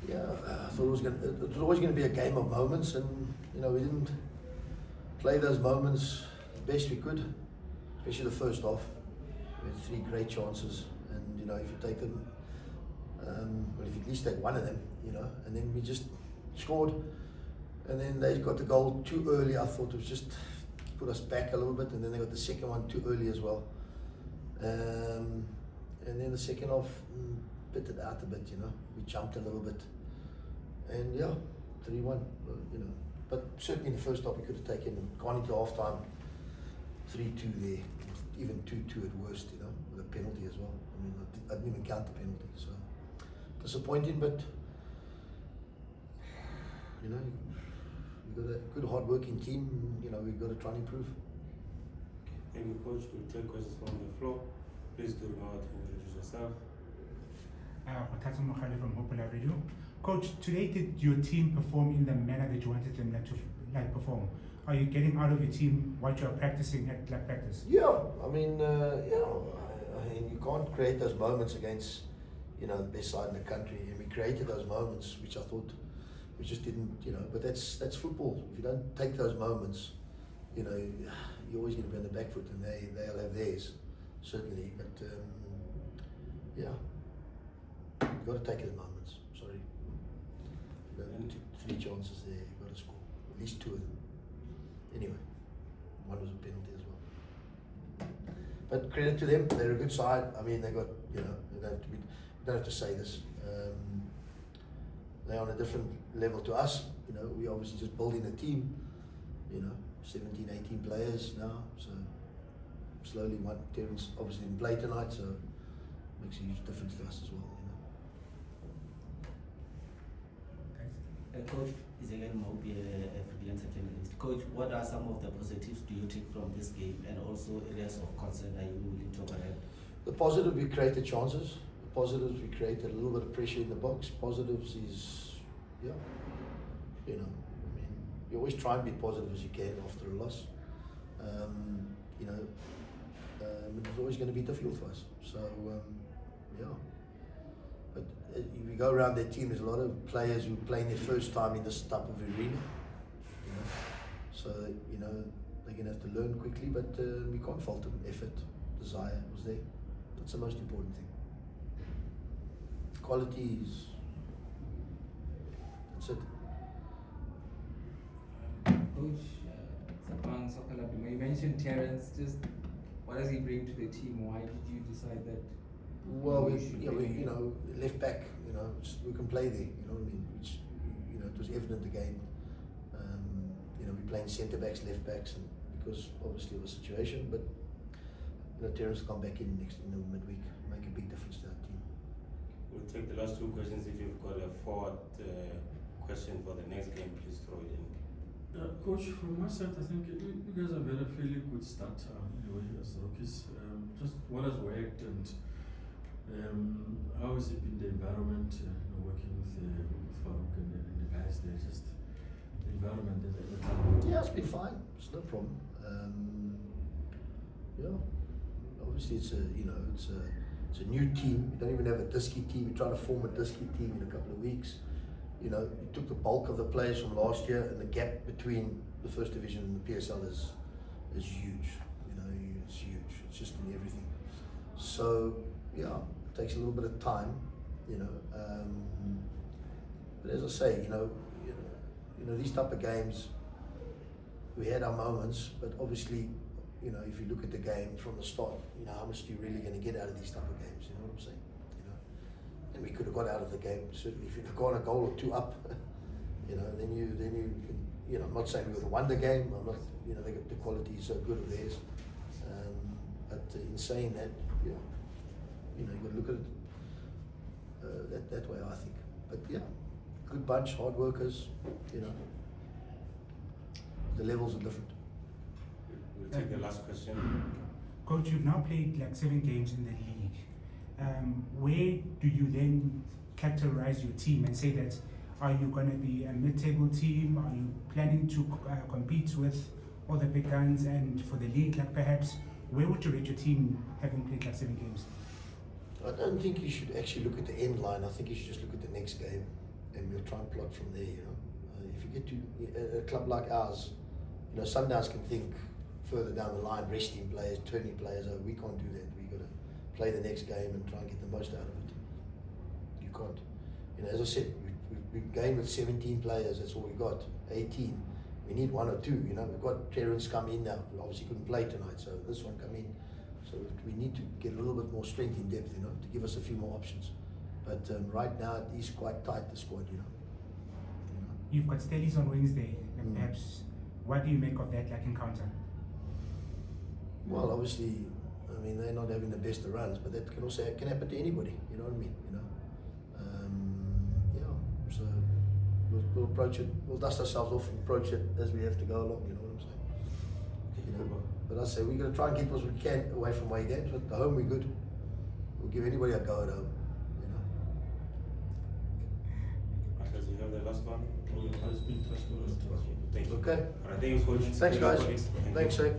Yeah, I thought it was always going to be a game of moments, and we didn't play those moments the best we could, especially the first half. We had 3 great chances, and if you take them, well, if you at least take one of them, and then we just scored, and then they got the goal too early. I thought it was just put us back a little bit, and then they got the second one too early as well. And then the second half bit it out a bit, we jumped a little bit, and 3-1, but certainly in the first half we could have taken, gone into half time 3-2 there, even 2-2 at worst, with a penalty as well. I didn't even count the penalty, so disappointing, but we've got a good hard-working team, we've got to try and improve. Thank you, Coach. We'll take questions from the floor. Please do remember to introduce yourself. From Popular Radio. Coach, today did your team perform in the manner that you wanted them to perform? Are you getting out of your team what you're practicing at practice? Yeah, I mean, you can't create those moments against, the best side in the country, and we created those moments, which I thought we just didn't, but that's football. If you don't take those moments, you're always going to be on the back foot, and they'll have theirs, certainly, but you've got to take those moments, sorry. 3 chances there, you've got to score, at least 2 of them. Anyway, one was a penalty as well. But credit to them, they're a good side. I mean, they got, you don't have to say this. They're on a different level to us. We obviously just building a team, 17, 18 players now. So slowly, Terence obviously didn't play tonight, so it makes a huge difference to us as well. Coach, is again Mobi, a freelancer journalist. Coach, what are some of the positives do you take from this game, and also areas of concern are you willing to operate? The positive, we created chances. The positives, we created a little bit of pressure in the box. Positives is, you always try and be positive as you can after a loss. It's always going to be difficult for us. So, But if you go around their team, there's a lot of players who are playing their first time in this type of arena. So they're going to have to learn quickly, but we can't fault them. Effort, desire was there. That's the most important thing. Quality is, that's it. Coach, you mentioned Terence. Just what does he bring to the team? Why did you decide that? Well, left back, we can play there, which, it was evident again. We're playing centre backs, left backs, and because obviously of the situation, but, Terence will come back in the midweek, make a big difference to our team. We'll take the last 2 questions. If you've got a forward question for the next game, please throw it in. Coach, from my side, I think you guys have had a fairly good start as rookies. Just what has worked, and how has it been, the environment, working with Farouk and the guys there, just the environment at the time? Yeah, it's been fine. It's no problem. Obviously it's a new team. We don't even have a Diski team. We're trying to form a Diski team in a couple of weeks. We took the bulk of the players from last year, and the gap between the first division and the PSL is huge. It's huge. It's just in everything. So it takes a little bit of time, but as I say, these type of games, we had our moments, but obviously, if you look at the game from the start, how much do you really going to get out of these type of games? You know what I'm saying? And we could have got out of the game certainly if you'd gone a goal or 2 up. Then you I'm not saying we would have won the game. I'm not, the quality is so good of theirs. But in saying that, you've got to look at it that way, I think. But good bunch, hard workers. The levels are different. We'll take the last question. Coach, you've now played 7 games in the league. Where do you then categorize your team and say that, are you going to be a mid-table team? Are you planning to compete with all the big guns? And for the league, perhaps, where would you rate your team having played 7 games? I don't think you should actually look at the end line. I think you should just look at the next game. and we'll try and plot from there. You know, if you get to a club like ours, you know, Sundowns can think further down the line, resting players, turning players over. We can't do that. We got to play the next game and try and get the most out of it. You can't. You know, as I said, we've gained with 17 players. That's all we got. 18. We need 1 or 2. You know, we've got Terence come in now. We obviously couldn't play tonight, so this one come in. So we need to get a little bit more strength in depth, you know, to give us a few more options. But right now it is quite tight, the squad, you know. You've got Stellies on Wednesday, and perhaps what do you make of that encounter? Well, obviously, I mean, they're not having the best of runs, but that can also can happen to anybody. You know what I mean? You know. Yeah. So we'll approach it. We'll dust ourselves off and approach it as we have to go along. You know what I'm saying? You know. But I say we're going to try and keep as we can away from away games. But at home we're good. We'll give anybody a go at home. You know. Atlas, you have the last one? Has been touched on. Thank you. Okay. Alright, thank you, Coach. Thanks, guys. Thank you. Thanks, Shay.